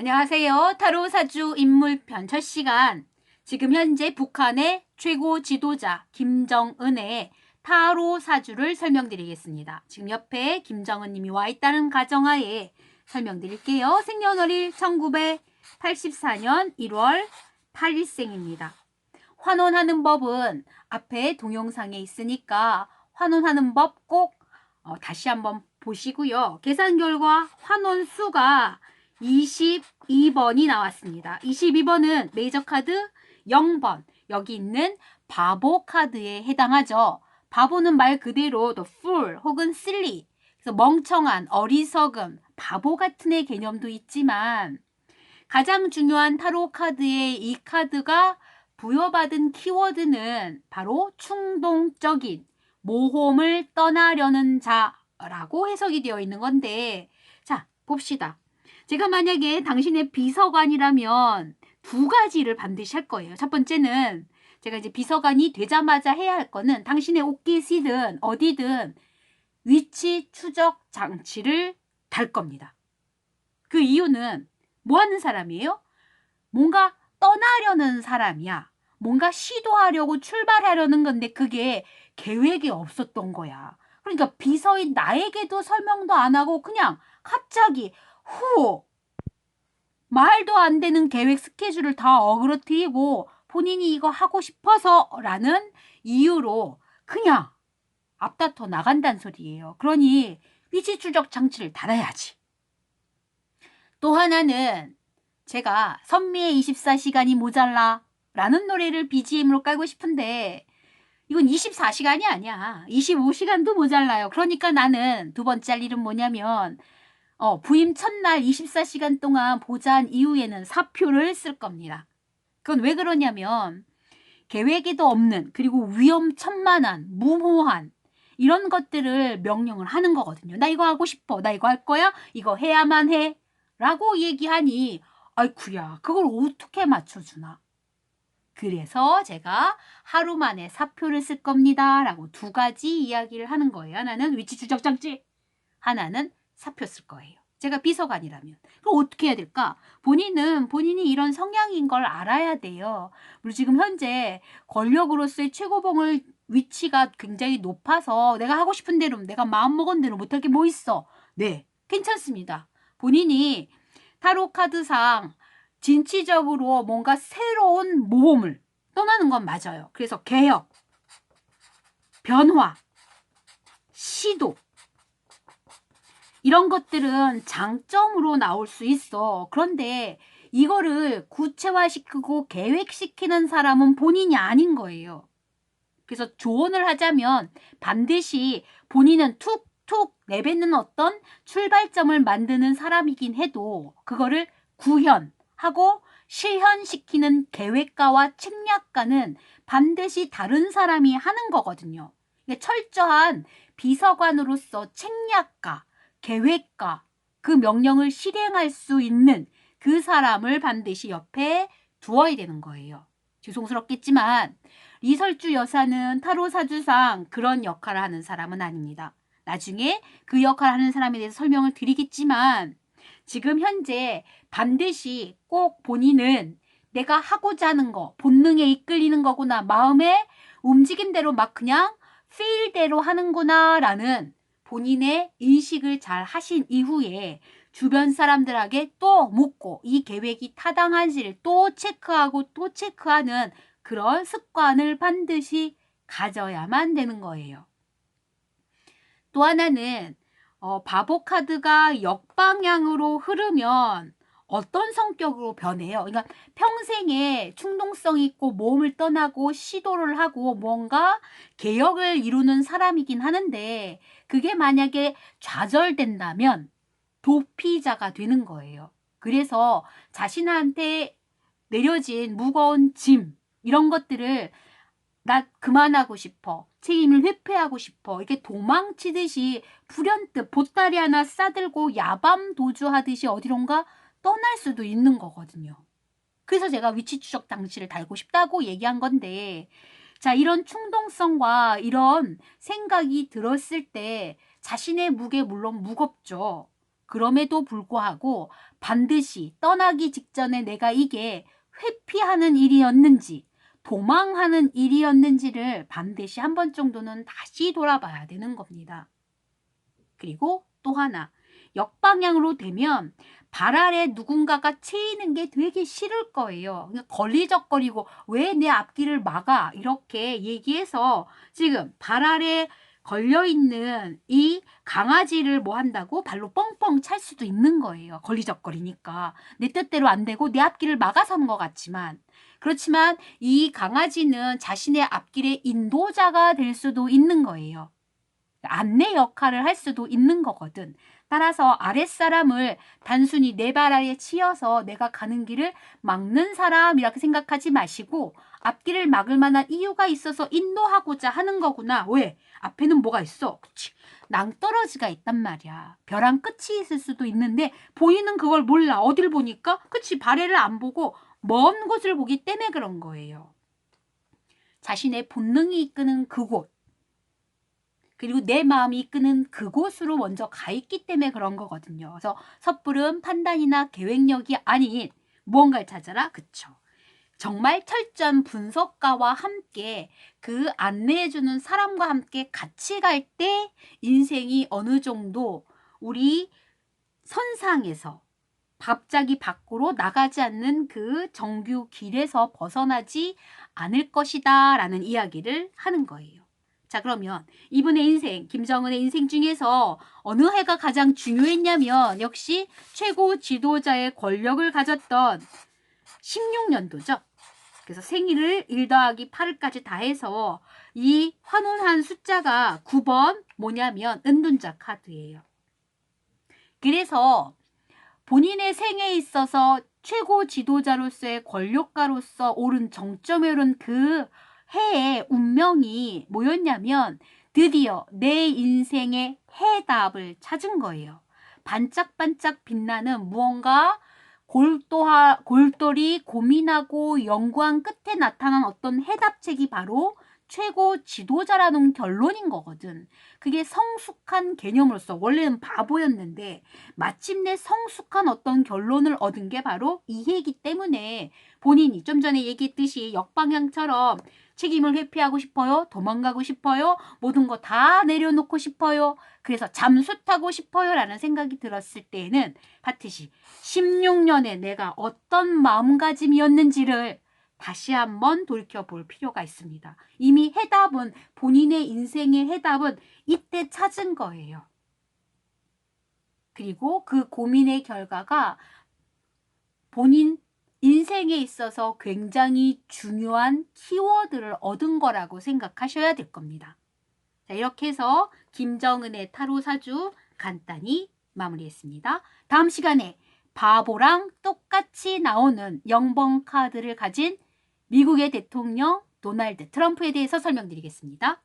안녕하세요. 타로 사주 인물편 첫 시간. 지금 현재 북한의 최고 지도자 김정은의 타로 사주를 설명드리겠습니다. 지금 옆에 김정은 님이 와 있다는 가정하에 설명드릴게요. 생년월일 1984년 1월 8일생입니다. 환원하는 법은 앞에 동영상에 있으니까 환원하는 법 꼭 다시 한번 보시고요. 계산 결과 환원 수가 22번이 나왔습니다. 22번은 메이저 카드 0번, 여기 있는 바보 카드에 해당하죠. 바보는 말 그대로 the fool 혹은 silly, 그래서 멍청한, 어리석음, 바보 같은 의 개념도 있지만 가장 중요한 타로 카드의 이 카드가 부여받은 키워드는 바로 충동적인, 모험을 떠나려는 자라고 해석이 되어 있는 건데, 자, 봅시다. 제가 만약에 당신의 비서관이라면 두 가지를 반드시 할 거예요. 첫 번째는 제가 이제 비서관이 되자마자 해야 할 거는 당신의 옷깃이든 어디든 위치 추적 장치를 달 겁니다. 그 이유는 뭐 하는 사람이에요? 뭔가 떠나려는 사람이야. 뭔가 시도하려고 출발하려는 건데 그게 계획이 없었던 거야. 그러니까 비서인 나에게도 설명도 안 하고 그냥 갑자기 후 말도 안 되는 계획 스케줄을 다 어그러뜨리고 본인이 이거 하고 싶어서 라는 이유로 그냥 앞다퉈 나간다는 소리예요. 그러니 위치 추적 장치를 달아야지. 또 하나는 제가 선미의 24시간이 모자라 라는 노래를 BGM으로 깔고 싶은데 이건 24시간이 아니야. 25시간도 모자라요. 그러니까 나는 두 번째 할 일은 뭐냐면 부임 첫날 24시간 동안 보좌한 이후에는 사표를 쓸 겁니다. 그건 왜 그러냐면 계획에도 없는 그리고 위험천만한 무모한 이런 것들을 명령을 하는 거거든요. 나 이거 하고 싶어. 나 이거 할 거야. 이거 해야만 해. 라고 얘기하니 아이쿠야 그걸 어떻게 맞춰주나. 그래서 제가 하루 만에 사표를 쓸 겁니다. 라고 두 가지 이야기를 하는 거예요. 하나는 위치 추적 장치, 하나는 사표 쓸 거예요. 제가 비서관이라면. 그럼 어떻게 해야 될까? 본인은 본인이 이런 성향인 걸 알아야 돼요. 우리 지금 현재 권력으로서의 최고봉을 위치가 굉장히 높아서 내가 하고 싶은 대로 내가 마음먹은 대로 못할 게 뭐 있어? 네, 괜찮습니다. 본인이 타로 카드상 진취적으로 뭔가 새로운 모험을 떠나는 건 맞아요. 그래서 개혁, 변화, 시도 이런 것들은 장점으로 나올 수 있어. 그런데 이거를 구체화시키고 계획시키는 사람은 본인이 아닌 거예요. 그래서 조언을 하자면 반드시 본인은 툭툭 내뱉는 어떤 출발점을 만드는 사람이긴 해도 그거를 구현하고 실현시키는 계획가와 책략가는 반드시 다른 사람이 하는 거거든요. 철저한 비서관으로서 책략가, 계획가, 그 명령을 실행할 수 있는 그 사람을 반드시 옆에 두어야 되는 거예요. 죄송스럽겠지만 이설주 여사는 타로 사주상 그런 역할을 하는 사람은 아닙니다. 나중에 그 역할을 하는 사람에 대해서 설명을 드리겠지만 지금 현재 반드시 꼭 본인은 내가 하고자 하는 거, 본능에 이끌리는 거구나, 마음의 움직임대로 막 그냥 feel대로 하는구나 라는 본인의 인식을 잘 하신 이후에 주변 사람들에게 또 묻고 이 계획이 타당한지를 또 체크하고 또 체크하는 그런 습관을 반드시 가져야만 되는 거예요. 또 하나는 바보 카드가 역방향으로 흐르면 어떤 성격으로 변해요? 그러니까 평생에 충동성 있고 모험을 떠나고 시도를 하고 뭔가 개혁을 이루는 사람이긴 하는데 그게 만약에 좌절된다면 도피자가 되는 거예요. 그래서 자신한테 내려진 무거운 짐 이런 것들을 나 그만하고 싶어. 책임을 회피하고 싶어. 이렇게 도망치듯이 불현듯 보따리 하나 싸들고 야밤 도주하듯이 어디론가 떠날 수도 있는 거거든요. 그래서 제가 위치 추적 장치를 달고 싶다고 얘기한 건데 자, 이런 충동성과 이런 생각이 들었을 때 자신의 무게 물론 무겁죠. 그럼에도 불구하고 반드시 떠나기 직전에 내가 이게 회피하는 일이었는지 도망하는 일이었는지를 반드시 한 번 정도는 다시 돌아봐야 되는 겁니다. 그리고 또 하나, 역방향으로 되면 발 아래 누군가가 채이는 게 되게 싫을 거예요. 그냥 걸리적거리고 왜 내 앞길을 막아? 이렇게 얘기해서 지금 발 아래 걸려있는 이 강아지를 뭐 한다고? 발로 뻥뻥 찰 수도 있는 거예요. 걸리적거리니까. 내 뜻대로 안 되고 내 앞길을 막아서는 것 같지만 그렇지만 이 강아지는 자신의 앞길의 인도자가 될 수도 있는 거예요. 안내 역할을 할 수도 있는 거거든. 따라서 아랫사람을 단순히 내 발 아래에 치여서 내가 가는 길을 막는 사람이라고 생각하지 마시고 앞길을 막을 만한 이유가 있어서 인도하고자 하는 거구나. 왜? 앞에는 뭐가 있어? 그치? 낭떠러지가 있단 말이야. 벼랑 끝이 있을 수도 있는데 보이는 그걸 몰라. 어딜 보니까? 그치? 발해를 안 보고 먼 곳을 보기 때문에 그런 거예요. 자신의 본능이 이끄는 그곳. 그리고 내 마음이 이끄는 그곳으로 먼저 가 있기 때문에 그런 거거든요. 그래서 섣부른 판단이나 계획력이 아닌 무언가를 찾아라. 그쵸. 정말 철저한 분석가와 함께 그 안내해주는 사람과 함께 같이 갈 때 인생이 어느 정도 우리 선상에서 갑자기 밖으로 나가지 않는 그 정규 길에서 벗어나지 않을 것이다 라는 이야기를 하는 거예요. 자, 그러면 이분의 인생, 김정은의 인생 중에서 어느 해가 가장 중요했냐면 역시 최고 지도자의 권력을 가졌던 16년도죠. 그래서 생일을 1 더하기 8일까지 다 해서 이 환원한 숫자가 9번 뭐냐면 은둔자 카드예요. 그래서 본인의 생에 있어서 최고 지도자로서의 권력가로서 오른 정점에 오른 그 해의 운명이 뭐였냐면 드디어 내 인생의 해답을 찾은 거예요. 반짝반짝 빛나는 무언가 골똘히 고민하고 연구한 끝에 나타난 어떤 해답책이 바로 최고 지도자라는 결론인 거거든. 그게 성숙한 개념으로서 원래는 바보였는데 마침내 성숙한 어떤 결론을 얻은 게 바로 이 해이기 때문에 본인이 좀 전에 얘기했듯이 역방향처럼 책임을 회피하고 싶어요? 도망가고 싶어요? 모든 거 다 내려놓고 싶어요? 그래서 잠수 타고 싶어요? 라는 생각이 들었을 때에는 파트시 16년에 내가 어떤 마음가짐이었는지를 다시 한번 돌이켜볼 필요가 있습니다. 이미 해답은 본인의 인생의 해답은 이때 찾은 거예요. 그리고 그 고민의 결과가 본인 인생에 있어서 굉장히 중요한 키워드를 얻은 거라고 생각하셔야 될 겁니다. 자, 이렇게 해서 김정은의 타로 사주 간단히 마무리했습니다. 다음 시간에 바보랑 똑같이 나오는 0번 카드를 가진 미국의 대통령 도널드 트럼프에 대해서 설명드리겠습니다.